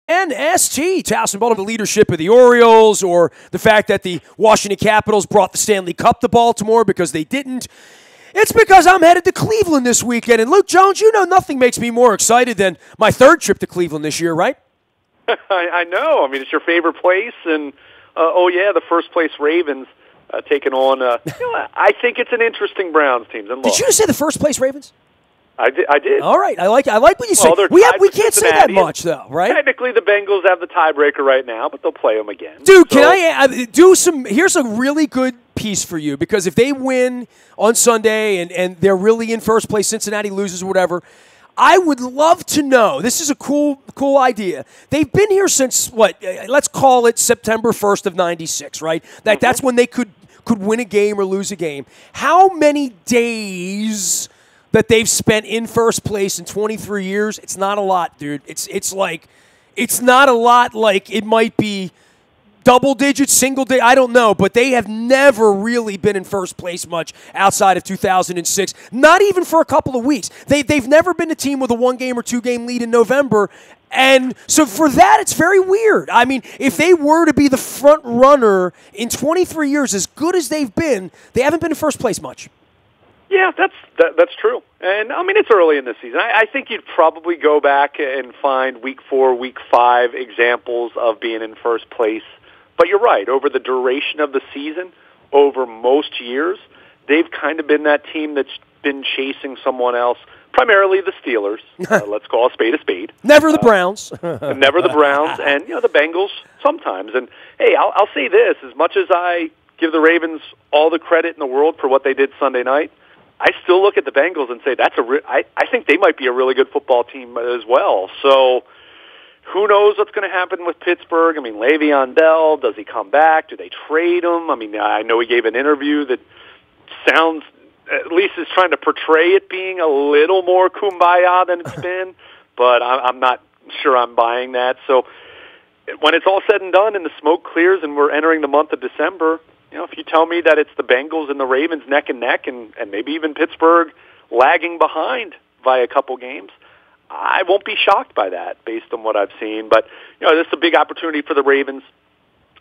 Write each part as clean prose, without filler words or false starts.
WNST, Towson Baltimore, the leadership of the Orioles, or the fact that the Washington Capitals brought the Stanley Cup to Baltimore because they didn't. It's because I'm headed to Cleveland this weekend. And Luke Jones, you know nothing makes me more excited than my third trip to Cleveland this year, right? I know. I mean, it's your favorite place. And, the first place Ravens taking on, I think it's an interesting Browns team. And did you just say the first place Ravens? I did. All right. I like what you say. We can't say that much, though, right? Technically, the Bengals have the tiebreaker right now, but they'll play them again. Dude, can I do some – here's a really good piece for you, because if they win on Sunday and they're really in first place, Cincinnati loses or whatever, I would love to know – this is a cool idea. They've been here since, let's call it September 1st of 96, right? That's when they could win a game or lose a game. How many days – that they've spent in first place in 23 years, it's not a lot, dude. It's not a lot like it might be double digits, single digit, I don't know, but they have never really been in first place much outside of 2006, not even for a couple of weeks. They've never been a team with a 1-game or 2-game lead in November, and so for that, it's very weird. I mean, if they were to be the front runner in 23 years, as good as they've been, they haven't been in first place much. Yeah, that's true. And, I mean, it's early in the season. I think you'd probably go back and find Week 4, Week 5 examples of being in first place. But you're right. Over the duration of the season, over most years, they've kind of been that team that's been chasing someone else, primarily the Steelers. Let's call a spade. Never the Browns. Never the Browns. And, the Bengals sometimes. And, hey, I'll say this. As much as I give the Ravens all the credit in the world for what they did Sunday night, I still look at the Bengals and say I think they might be a really good football team as well. So who knows what's going to happen with Pittsburgh? I mean, Le'Veon Bell, does he come back? Do they trade him? I mean, I know he gave an interview that sounds, at least is trying to portray it being a little more kumbaya than it's been, but I'm not sure I'm buying that. So when it's all said and done and the smoke clears and we're entering the month of December, if you tell me that it's the Bengals and the Ravens neck and neck and maybe even Pittsburgh lagging behind by a couple games, I won't be shocked by that based on what I've seen. But, this is a big opportunity for the Ravens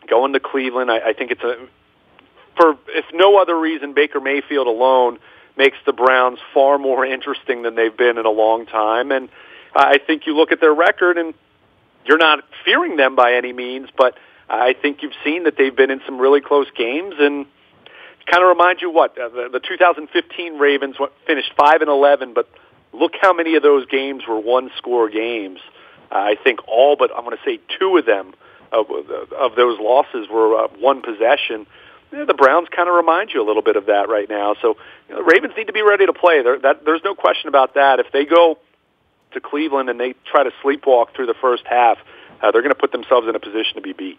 going to Cleveland. I think it's for if no other reason, Baker Mayfield alone makes the Browns far more interesting than they've been in a long time. And I think you look at their record, and you're not fearing them by any means, but I think you've seen that they've been in some really close games, and kind of reminds you the 2015 Ravens finished 5-11, but look how many of those games were one-score games. I think all but, I'm going to say 2 of them, of those losses were one possession. The Browns kind of remind you a little bit of that right now. So the Ravens need to be ready to play. There's no question about that. If they go to Cleveland and they try to sleepwalk through the first half, they're going to put themselves in a position to be beat.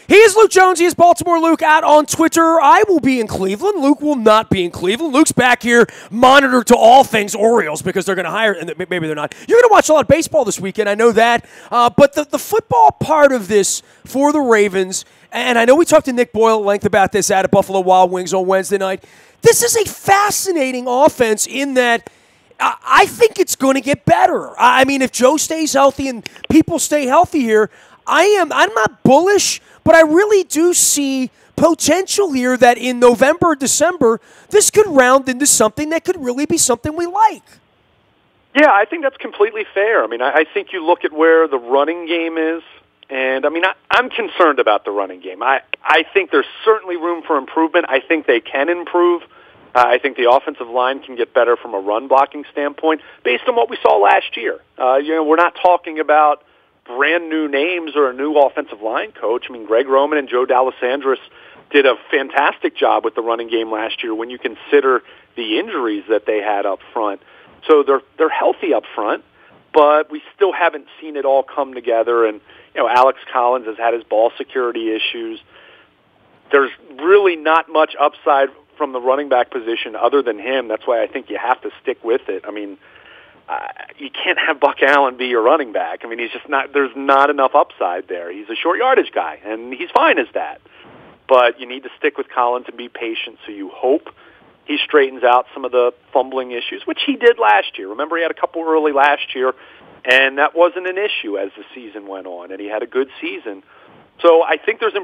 He is Luke Jones. He is Baltimore Luke out on Twitter. I will be in Cleveland. Luke will not be in Cleveland. Luke's back here, monitor to all things Orioles because they're going to hire, and maybe they're not. You're going to watch a lot of baseball this weekend. I know that. But the football part of this for the Ravens, and I know we talked to Nick Boyle at length about this out at Buffalo Wild Wings on Wednesday night. This is a fascinating offense in that I think it's going to get better. I mean, if Joe stays healthy and people stay healthy here, I'm not bullish, but I really do see potential here that in November, December, this could round into something that could really be something we like. Yeah, I think that's completely fair. I mean, I think you look at where the running game is, and I mean, I'm concerned about the running game. I think there's certainly room for improvement. I think they can improve. I think the offensive line can get better from a run-blocking standpoint based on what we saw last year. We're not talking about brand-new names or a new offensive line coach. I mean, Greg Roman and Joe D'Alessandris did a fantastic job with the running game last year when you consider the injuries that they had up front. So they're healthy up front, but we still haven't seen it all come together. And, Alex Collins has had his ball security issues. There's really not much upside from the running back position other than him. That's why I think you have to stick with it. I mean, you can't have Buck Allen be your running back. I mean, he's just not. There's not enough upside there. He's a short yardage guy, and he's fine as that. But you need to stick with Collins and be patient. So you hope he straightens out some of the fumbling issues, which he did last year. Remember, he had a couple early last year, And that wasn't an issue as the season went on, and he had a good season. So I think there's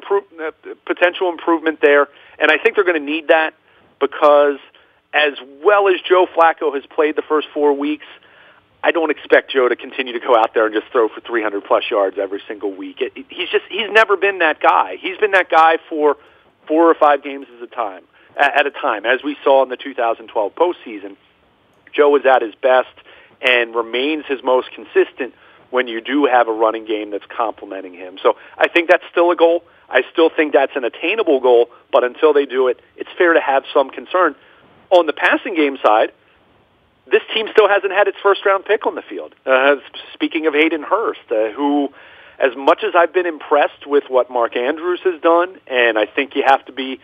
potential improvement there, and I think they're going to need that because as well as Joe Flacco has played the first 4 weeks, I don't expect Joe to continue to go out there and just throw for 300-plus yards every single week. He's never been that guy. He's been that guy for 4 or 5 games at a time, as we saw in the 2012 postseason. Joe was at his best and remains his most consistent when you do have a running game that's complementing him. So I think that's still a goal. I still think that's an attainable goal, but until they do it, it's fair to have some concern. On the passing game side, this team still hasn't had its first-round pick on the field. Speaking of Hayden Hurst, who, as much as I've been impressed with what Mark Andrews has done, and I think you have to be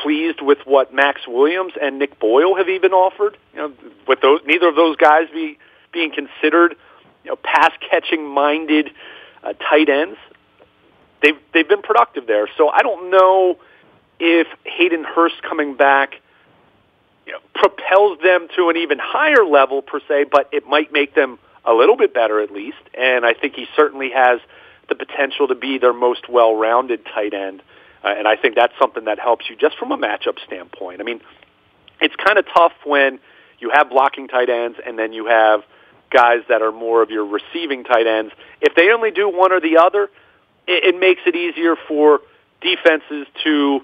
pleased with what Max Williams and Nick Boyle have even offered, with neither of those guys being considered pass-catching minded tight ends, they've been productive there. So I don't know if Hayden Hurst coming back propels them to an even higher level per se, but it might make them a little bit better at least. And I think he certainly has the potential to be their most well-rounded tight end. And I think that's something that helps you just from a matchup standpoint. I mean, it's kind of tough when you have blocking tight ends and then you have guys that are more of your receiving tight ends. If they only do one or the other, it makes it easier for defenses to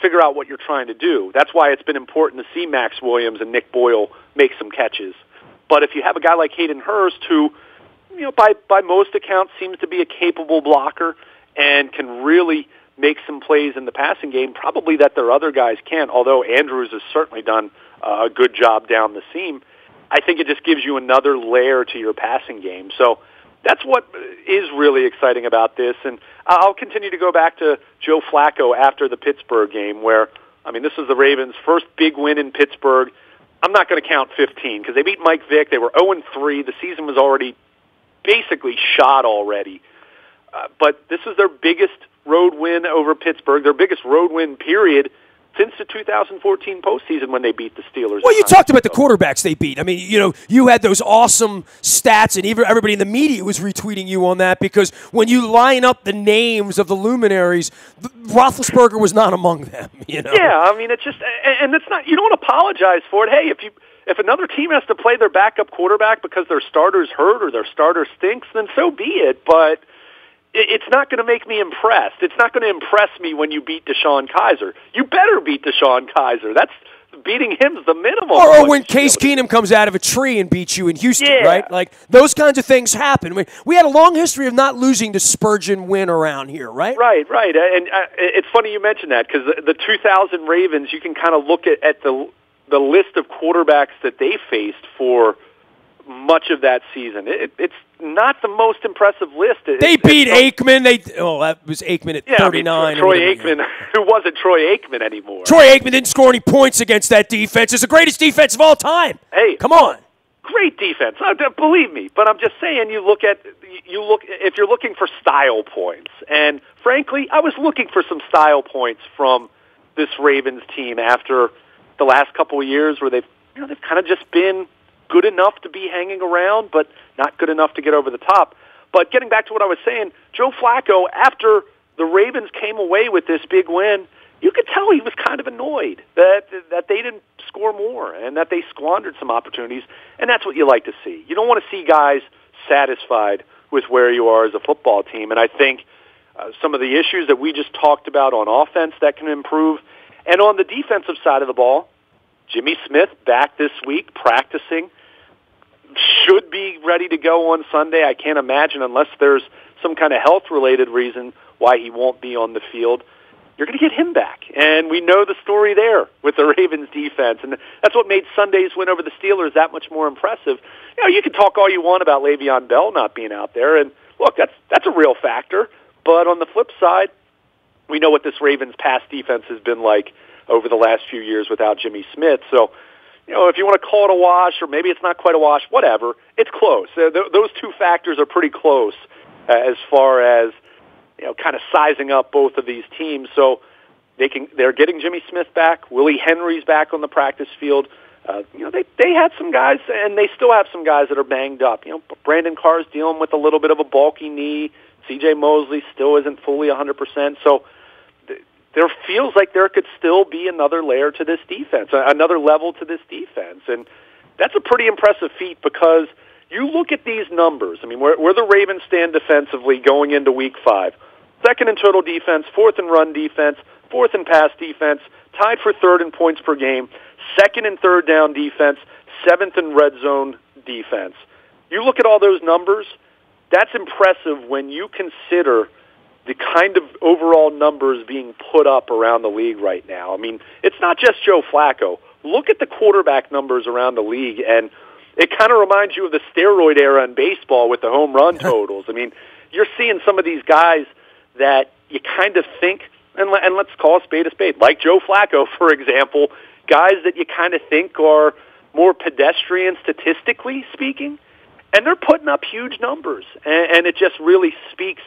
figure out what you're trying to do. That's why it's been important to see Max Williams and Nick Boyle make some catches. But if you have a guy like Hayden Hurst who, by most accounts seems to be a capable blocker and can really make some plays in the passing game, probably that their other guys can't, although Andrews has certainly done a good job down the seam, I think it just gives you another layer to your passing game. So that's what is really exciting about this. And I'll continue to go back to Joe Flacco after the Pittsburgh game where, this was the Ravens' first big win in Pittsburgh. I'm not going to count 15 because they beat Mike Vick. They were 0-3. The season was already basically shot already. But this is their biggest road win over Pittsburgh, their biggest road win period since the 2014 postseason when they beat the Steelers. Well, you talked about the quarterbacks they beat. You had those awesome stats, and even everybody in the media was retweeting you on that because when you line up the names of the luminaries, Roethlisberger was not among them. Yeah, it's just, and it's not. You don't apologize for it. Hey, if another team has to play their backup quarterback because their starter's hurt or their starter stinks, then so be it. But it's not going to make me impressed. It's not going to impress me when you beat DeShone Kizer. You better beat DeShone Kizer. That's beating him's the minimum. Or when Case Keenum comes out of a tree and beats you in Houston, right? Like, those kinds of things happen. We had a long history of not losing to Spurgeon win around here, right? Right. And it's funny you mention that because the 2000 Ravens, you can kind of look at the list of quarterbacks that they faced for much of that season. It's not the most impressive list. They beat Aikman. That was Aikman at 39. Troy Aikman, who wasn't Troy Aikman anymore. Troy Aikman didn't score any points against that defense. It's the greatest defense of all time. Hey, come on. Great defense. Believe me. But I'm just saying, if you're looking for style points, and frankly, I was looking for some style points from this Ravens team after the last couple of years where they've kind of just been good enough to be hanging around, but not good enough to get over the top. But getting back to what I was saying, Joe Flacco, after the Ravens came away with this big win, you could tell he was kind of annoyed that they didn't score more and that they squandered some opportunities, and that's what you like to see. You don't want to see guys satisfied with where you are as a football team, and I think some of the issues that we just talked about on offense that can improve, and on the defensive side of the ball, Jimmy Smith back this week practicing, should be ready to go on Sunday. I can't imagine unless there's some kind of health-related reason why he won't be on the field. You're going to get him back. And we know the story there with the Ravens defense. And that's what made Sunday's win over the Steelers that much more impressive. You can talk all you want about Le'Veon Bell not being out there. And look, that's a real factor. But on the flip side, we know what this Ravens pass defense has been like over the last few years without Jimmy Smith. So, if you want to call it a wash, or maybe it's not quite a wash, whatever, it's close. Those two factors are pretty close as far as, kind of sizing up both of these teams. So they're getting Jimmy Smith back. Willie Henry's back on the practice field. They had some guys, and they still have some guys that are banged up. Brandon Carr's dealing with a little bit of a bulky knee. C.J. Mosley still isn't fully 100%. So there feels like there could still be another layer to this defense, another level to this defense. And that's a pretty impressive feat because you look at these numbers. I mean, where the Ravens stand defensively going into Week 5. Second in total defense, fourth in run defense, fourth in pass defense, tied for third in points per game, second and third down defense, seventh in red zone defense. You look at all those numbers, that's impressive when you consider the kind of overall numbers being put up around the league right now. I mean, it's not just Joe Flacco. Look at the quarterback numbers around the league, and it kind of reminds you of the steroid era in baseball with the home run totals. I mean, you're seeing some of these guys that you kind of think, and let's call a spade, like Joe Flacco, for example, guys that you kind of think are more pedestrian statistically speaking, and they're putting up huge numbers. And it just really speaks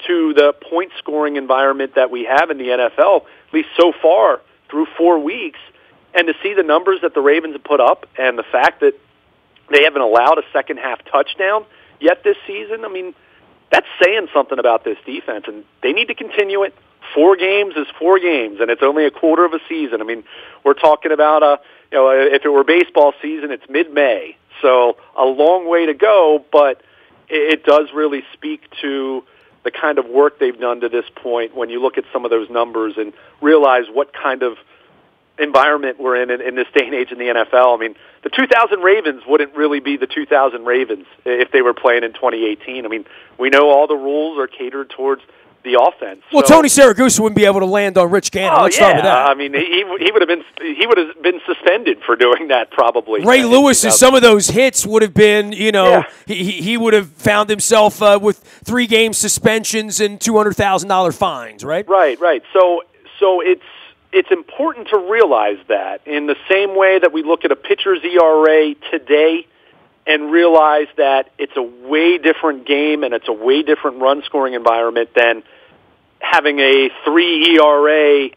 to the point-scoring environment that we have in the NFL, at least so far through 4 weeks. And to see the numbers that the Ravens have put up and the fact that they haven't allowed a second-half touchdown yet this season, I mean, that's saying something about this defense, and they need to continue it. 4 games is 4 games, and it's only a quarter of a season. I mean, we're talking about, if it were baseball season, it's mid-May. So a long way to go, but it does really speak to the kind of work they've done to this point when you look at some of those numbers and realize what kind of environment we're in this day and age in the NFL. I mean, the 2000 Ravens wouldn't really be the 2000 Ravens if they were playing in 2018. I mean, we know all the rules are catered towards the offense. Well, so, Tony Siragusa wouldn't be able to land on Rich Gannon. Let's start with that. I mean, he would have been suspended for doing that probably. Ray Lewis's some of those hits would have been, he would have found himself with 3-game suspensions and $200,000 fines, right? Right. So it's important to realize that in the same way that we look at a pitcher's ERA today and realize that it's a way different game and it's a way different run-scoring environment than having a 3 ERA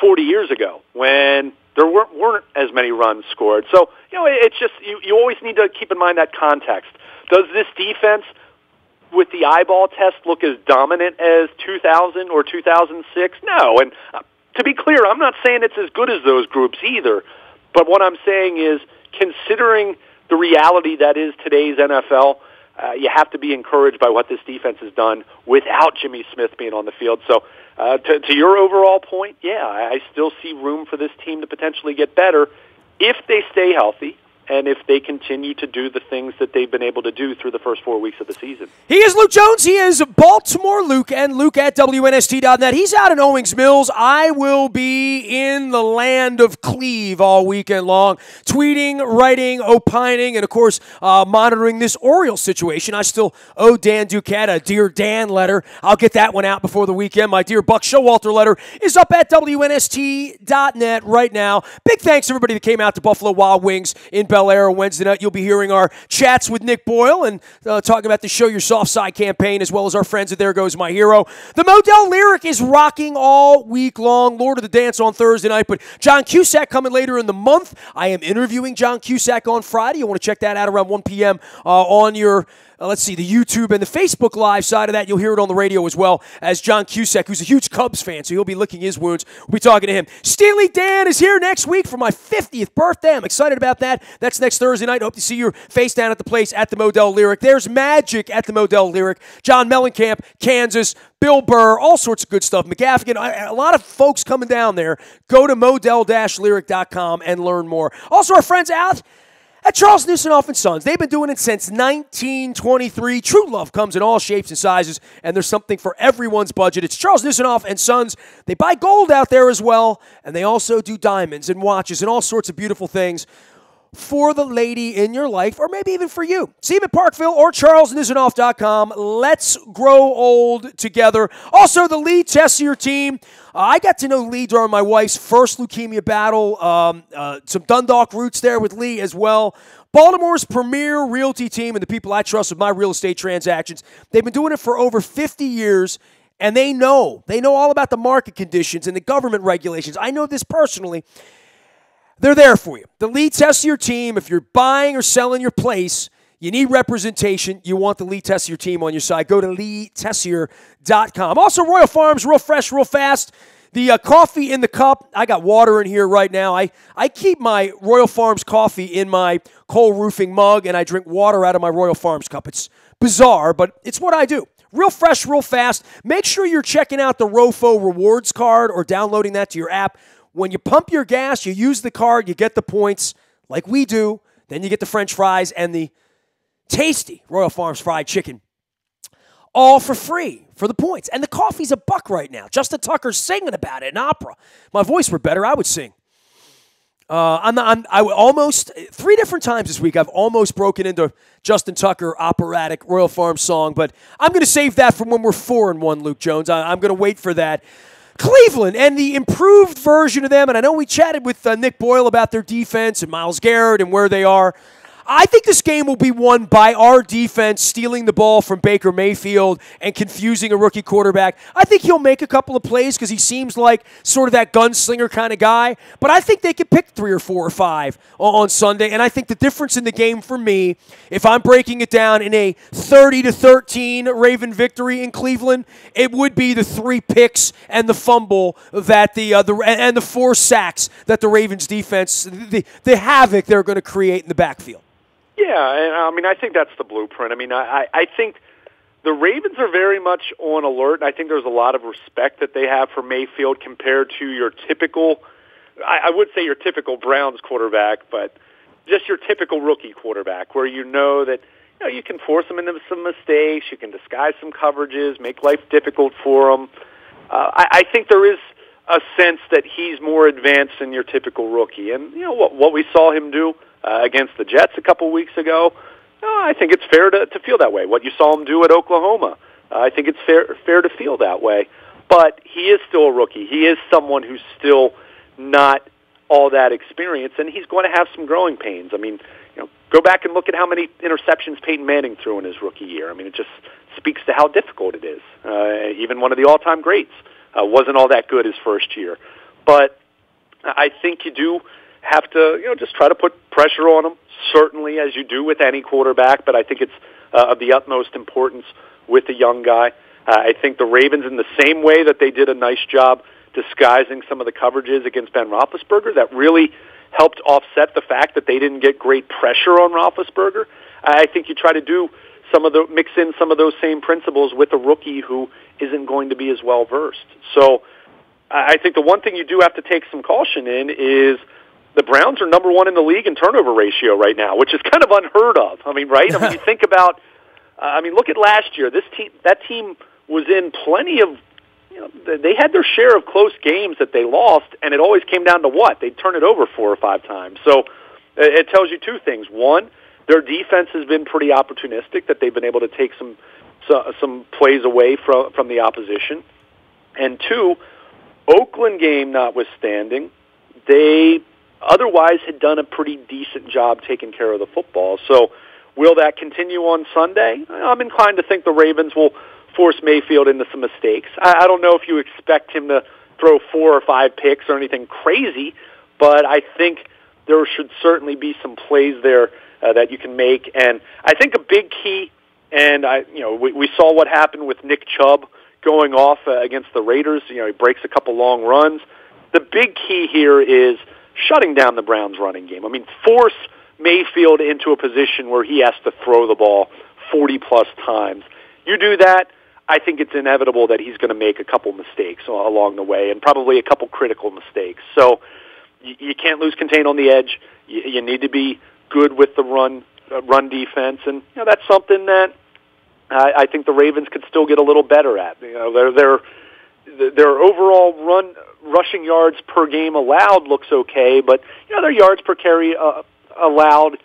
40 years ago when there weren't as many runs scored. So, it's just you always need to keep in mind that context. Does this defense with the eyeball test look as dominant as 2000 or 2006? No, and to be clear, I'm not saying it's as good as those groups either, but what I'm saying is considering the reality that is today's NFL, you have to be encouraged by what this defense has done without Jimmy Smith being on the field. So to your overall point, I still see room for this team to potentially get better if they stay healthy and if they continue to do the things that they've been able to do through the first 4 weeks of the season. He is Luke Jones. He is Baltimore Luke, and Luke at WNST.net. He's out in Owings Mills. I will be in the land of Cleve all weekend long, tweeting, writing, opining, and, of course, monitoring this Orioles situation. I still owe Dan Duquette a Dear Dan letter. I'll get that one out before the weekend. My Dear Buck Showalter letter is up at WNST.net right now. Big thanks to everybody that came out to Buffalo Wild Wings in Bel Air Wednesday night. You'll be hearing our chats with Nick Boyle and talking about the Show Your Soft Side campaign, as well as our friends at There Goes My Hero. The Modell Lyric is rocking all week long. Lord of the Dance on Thursday night, but John Cusack coming later in the month. I am interviewing John Cusack on Friday. You want to check that out around 1 p.m. On your the YouTube and the Facebook Live side of that. You'll hear it on the radio as well as John Cusack, who's a huge Cubs fan, so he'll be licking his wounds. We'll be talking to him. Steely Dan is here next week for my 50th birthday. I'm excited about that. That's next Thursday night. Hope to see your face down at the place at the Modell Lyric. There's magic at the Modell Lyric. John Mellencamp, Kansas, Bill Burr, all sorts of good stuff. McGaffigan, a lot of folks coming down there. Go to modell-lyric.com and learn more. Also, our friends out at Charles Nusinoff & Sons. They've been doing it since 1923. True love comes in all shapes and sizes, and there's something for everyone's budget. It's Charles Nusinoff & Sons. They buy gold out there as well, and they also do diamonds and watches and all sorts of beautiful things for the lady in your life, or maybe even for you. See him at Parkville or charlesnusinoff.com. Let's grow old together. Also, the Lee Tessier team. I got to know Lee during my wife's first leukemia battle. Some Dundalk roots there with Lee as well. Baltimore's premier realty team and the people I trust with my real estate transactions. They've been doing it for over 50 years, and they know all about the market conditions and the government regulations. I know this personally. they're there for you. The lead test of your team, if you're buying or selling your place, you need representation. You want the lead test of your team on your side. Go to leadtessier.com. Also, Royal Farms, real fresh, real fast. The coffee in the cup, I got water in here right now. I keep my Royal Farms coffee in my Cole Roofing mug, and I drink water out of my Royal Farms cup. It's bizarre, but it's what I do. Real fresh, real fast. Make sure you're checking out the ROFO rewards card or downloading that to your app. When you pump your gas, you use the card, you get the points like we do. Then you get the French fries and the tasty Royal Farms fried chicken, all for free for the points. And the coffee's $1 right now. Justin Tucker's singing about it in opera. My voice were better, I would sing. I almost 3 different times this week I've almost broken into Justin Tucker operatic Royal Farms song, but I'm going to save that for when we're 4-1, Luke Jones. I'm going to wait for that. Cleveland and the improved version of them, and I know we chatted with Nick Boyle about their defense and Myles Garrett and where they are. I think this game will be won by our defense stealing the ball from Baker Mayfield and confusing a rookie quarterback. I think he'll make a couple of plays because he seems like sort of that gunslinger kind of guy. But I think they could pick 3 or 4 or 5 on Sunday. And I think the difference in the game for me, if I'm breaking it down in a 30-13 Raven victory in Cleveland, it would be the 3 picks and the fumble that and the 4 sacks that the Ravens defense, the havoc they're going to create in the backfield. Yeah, and I mean, I think that's the blueprint. I mean, I think the Ravens are very much on alert. I think there's a lot of respect that they have for Mayfield compared to your typical, I would say your typical Browns quarterback, but just your typical rookie quarterback, where you know that you can force them into some mistakes, you can disguise some coverages, make life difficult for them. I think there is a sense that he's more advanced than your typical rookie, and what we saw him do against the Jets a couple weeks ago, I think it's fair to feel that way. What you saw him do at Oklahoma, I think it's fair to feel that way. But he is still a rookie. He is someone who's still not all that experienced, and he's going to have some growing pains. I mean, go back and look at how many interceptions Peyton Manning threw in his rookie year. I mean, it just speaks to how difficult it is. Even one of the all-time greats wasn't all that good his first year. But I think you do have to, just try to put pressure on him, certainly, as you do with any quarterback, but I think it's of the utmost importance with a young guy. I think the Ravens, in the same way that they did a nice job disguising some of the coverages against Ben Roethlisberger, that really helped offset the fact that they didn't get great pressure on Roethlisberger. I think you try to mix in some of those same principles with a rookie who isn't going to be as well versed. So I think the one thing you do have to take some caution in is the Browns are number 1 in the league in turnover ratio right now, which is kind of unheard of. I mean, right? I mean, you think about, look at last year. That team was in plenty of, they had their share of close games that they lost, and it always came down to what? They'd turn it over 4 or 5 times. So it tells you 2 things. One, their defense has been pretty opportunistic, that they've been able to take some plays away from the opposition. And 2, Oakland game notwithstanding, they otherwise had done a pretty decent job taking care of the football. So will that continue on Sunday? I'm inclined to think the Ravens will force Mayfield into some mistakes. I don't know if you expect him to throw 4 or 5 picks or anything crazy, but I think there should certainly be some plays there that you can make. And I think a big key, and we saw what happened with Nick Chubb going off against the Raiders. He breaks a couple long runs. The big key here is shutting down the Browns' running game. I mean, force Mayfield into a position where he has to throw the ball 40-plus times. You do that, I think it's inevitable that he's going to make a couple mistakes along the way, and probably a couple critical mistakes. So you can't lose contain on the edge. You need to be good with the run defense, and that's something that I think the Ravens could still get a little better at. Their overall rushing yards per game allowed looks okay, but their yards per carry allowed,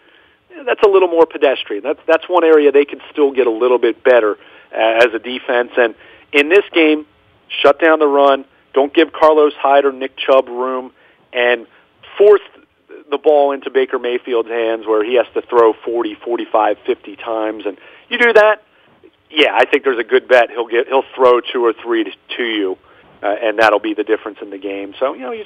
that's a little more pedestrian. That's one area they could still get a little bit better as a defense. And in this game, shut down the run, don't give Carlos Hyde or Nick Chubb room, and force the ball into Baker Mayfield's hands where he has to throw 40, 45, 50 times. And you do that, yeah, I think there's a good bet he'll throw 2 or 3 to you, and that'll be the difference in the game. So you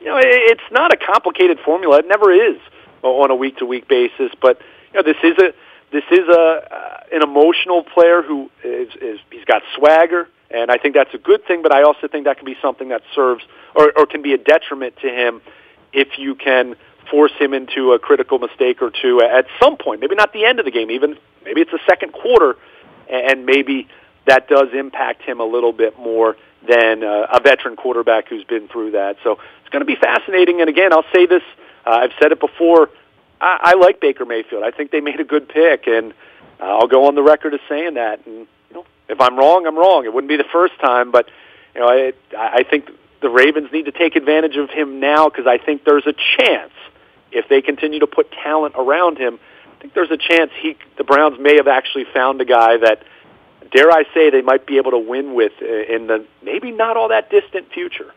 it's not a complicated formula. It never is on a week-to-week basis. But this is an emotional player who he's got swagger, and I think that's a good thing. But I also think that can be something that serves or can be a detriment to him if you can force him into a critical mistake or two at some point. Maybe not the end of the game, even maybe it's the second quarter, and maybe that does impact him a little bit more than a veteran quarterback who's been through that. So it's going to be fascinating. And again, I'll say this, I've said it before, I like Baker Mayfield. I think they made a good pick, and I'll go on the record as saying that. And if I'm wrong, I'm wrong. It wouldn't be the first time, but I think the Ravens need to take advantage of him now, because I think there's a chance, if they continue to put talent around him, I think there's a chance the Browns may have actually found a guy that, dare I say, they might be able to win with in the maybe not all that distant future.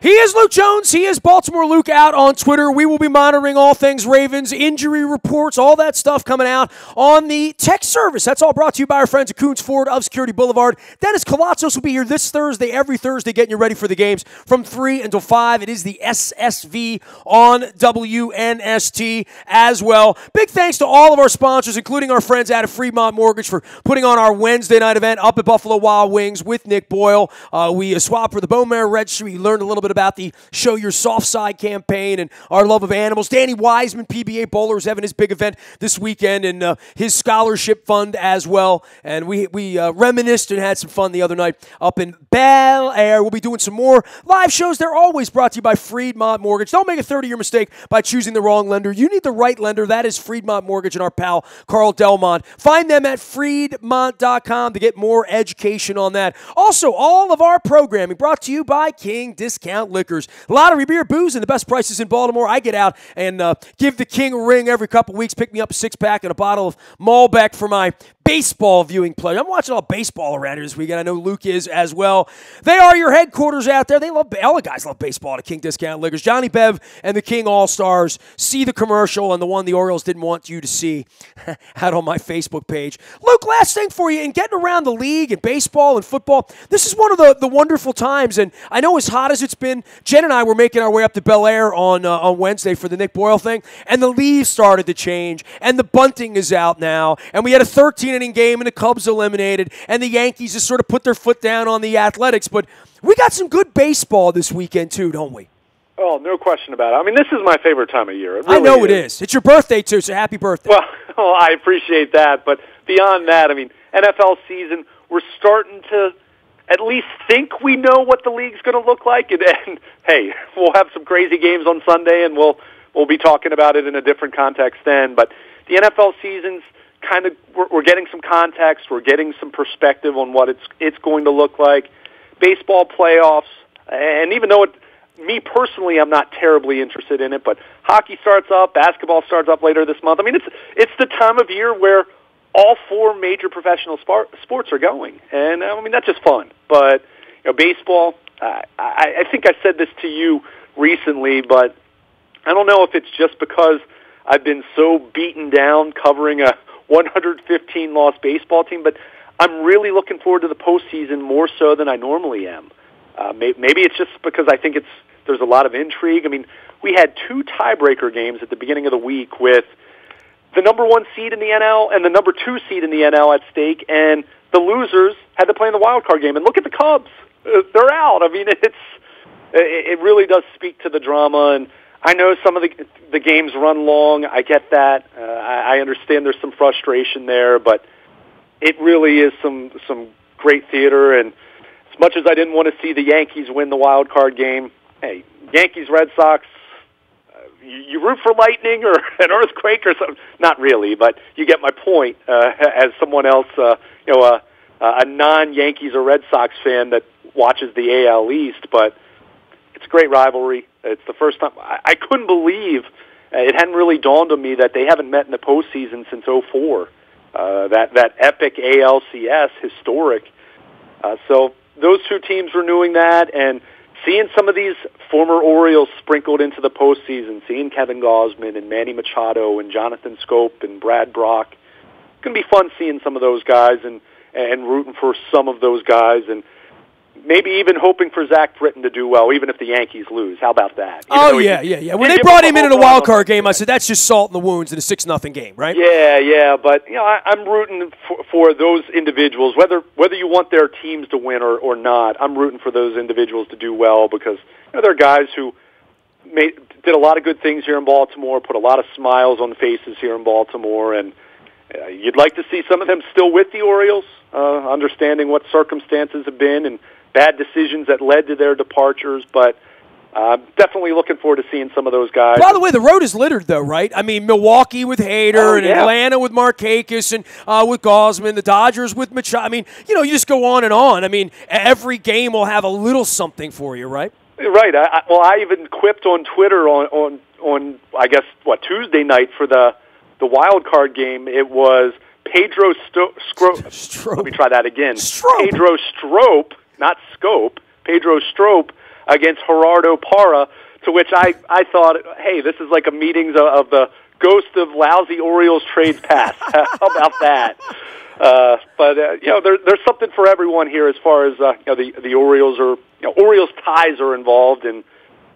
He is Luke Jones. He is Baltimore Luke out on Twitter. We will be monitoring all things Ravens, injury reports, all that stuff coming out on the text service. That's all brought to you by our friends at Coons Ford of Security Boulevard. Dennis Kalatzos will be here this Thursday, every Thursday, getting you ready for the games from 3 until 5. It is the SSV on WNST as well. Big thanks to all of our sponsors, including our friends out of Fremont Mortgage, for putting on our Wednesday night event up at Buffalo Wild Wings with Nick Boyle. We swapped for the Bone Marrow Registry. We learned a little bit about the Show Your Soft Side campaign and our love of animals. Danny Wiseman, PBA bowler, is having his big event this weekend, and his scholarship fund as well. And we reminisced and had some fun the other night up in Bel Air. We'll be doing some more live shows. They're always brought to you by Fremont Mortgage. Don't make a 30-year mistake by choosing the wrong lender. You need the right lender. That is Fremont Mortgage and our pal Carl Delmont. Find them at Freedmont.com to get more education on that. Also, all of our programming brought to you by King Discount Liquors. Lottery, beer, booze, and the best prices in Baltimore. I get out and give the King a ring every couple weeks, pick me up a six-pack and a bottle of Malbec for my baseball viewing pleasure. I'm watching all baseball around here this weekend. I know Luke is as well. They are your headquarters out there. All the guys love baseball at King Discount Liquors. Johnny Bev and the King All-Stars. See the commercial and the one the Orioles didn't want you to see out on my Facebook page. Luke, last thing for you, in getting around the league and baseball and football, this is one of the wonderful times, and I know as hot as it's been, Jen and I were making our way up to Bel Air on Wednesday for the Nick Boyle thing, and the leaves started to change, and the bunting is out now, and we had a 13-inning game, and the Cubs eliminated, and the Yankees just sort of put their foot down on the Athletics, but we got some good baseball this weekend too, don't we? Oh, no question about it. I mean, this is my favorite time of year. It really I know it is. It's your birthday too, so happy birthday. Well, I appreciate that, but beyond that, I mean, NFL season, we're starting to at least think we know what the league's going to look like, and hey, we'll have some crazy games on Sunday, and we'll be talking about it in a different context then, but the NFL season's kind of, we're getting some context, we're getting some perspective on what it's going to look like. Baseball playoffs, and even though me personally, I'm not terribly interested in it, but hockey starts up, basketball starts up later this month. I mean, it's the time of year where all four major professional sports are going, and I mean, that's just fun. But baseball, I think I said this to you recently, but I don't know if it's just because I've been so beaten down covering a 115-loss baseball team, but I'm really looking forward to the postseason more so than I normally am. Maybe it's just because I think there's a lot of intrigue. I mean, we had two tiebreaker games at the beginning of the week with the number 1 seed in the NL and the number 2 seed in the NL at stake, and the losers had to play in the wild card game. And look at the Cubs; they're out. I mean, it really does speak to the drama. And I know some of the games run long. I get that. I understand there's some frustration there, but it really is some great theater. And as much as I didn't want to see the Yankees win the wild card game, hey, Yankees, Red Sox, you root for lightning or an earthquake or something. Not really, but you get my point. As someone else, a non-Yankees or Red Sox fan that watches the AL East, but it's a great rivalry. It's the first time. I couldn't believe it hadn't really dawned on me that they haven't met in the postseason since '04. That epic ALCS, historic. So those two teams renewing that, and seeing some of these former Orioles sprinkled into the postseason, seeing Kevin Gausman and Manny Machado and Jonathan Scope and Brad Brock. It's going to be fun seeing some of those guys and rooting for some of those guys. And maybe even hoping for Zach Britton to do well, even if the Yankees lose. How about that? Yeah. When they brought him into the wild card game, I said that's just salt in the wounds in a 6-0 game, right? Yeah. But I'm rooting for those individuals, whether you want their teams to win or not. I'm rooting for those individuals to do well because they're guys who did a lot of good things here in Baltimore, put a lot of smiles on faces here in Baltimore, and you'd like to see some of them still with the Orioles, understanding what circumstances have been and bad decisions that led to their departures, but definitely looking forward to seeing some of those guys. By the way, the road is littered, though, right? I mean, Milwaukee with Hader and Atlanta with Markakis and with Gausman, the Dodgers with Machado. I mean, you just go on and on. I mean, every game will have a little something for you, right? Right. I even quipped on Twitter on I guess, Tuesday night for the wild card game. It was Pedro Strop. Let me try that again. Pedro Strop, not Scope. Pedro Strop against Gerardo Parra, to which I thought, hey, this is like a meetings of the ghost of lousy Orioles trades past. How about that? But there's something for everyone here as far as the Orioles are. Orioles ties are involved, and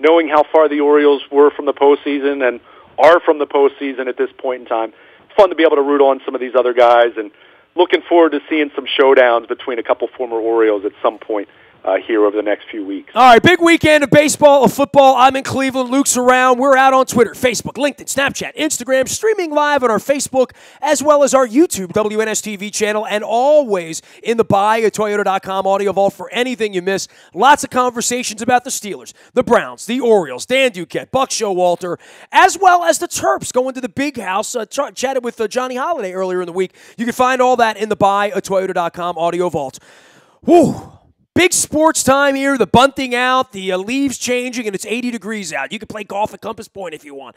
knowing how far the Orioles were from the postseason and are from the postseason at this point in time, it's fun to be able to root on some of these other guys, and looking forward to seeing some showdowns between a couple former Orioles at some point here over the next few weeks. All right, big weekend of baseball, of football. I'm in Cleveland. Luke's around. We're out on Twitter, Facebook, LinkedIn, Snapchat, Instagram, streaming live on our Facebook, as well as our YouTube WNSTV channel, and always in the buyatoyota.com audio vault for anything you miss. Lots of conversations about the Steelers, the Browns, the Orioles, Dan Duquette, Buck Showalter, as well as the Terps going to the big house. Chatted with Johnny Holiday earlier in the week. You can find all that in the buyatoyota.com audio vault. Whew. Big sports time here, the bunting out, the leaves changing, and it's 80 degrees out. You can play golf at Compass Point if you want.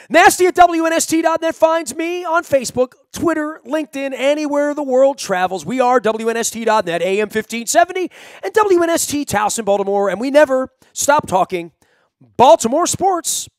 Nasty at WNST.net finds me on Facebook, Twitter, LinkedIn, anywhere the world travels. We are WNST.net, AM 1570, and WNST Towson, Baltimore, and we never stop talking Baltimore sports.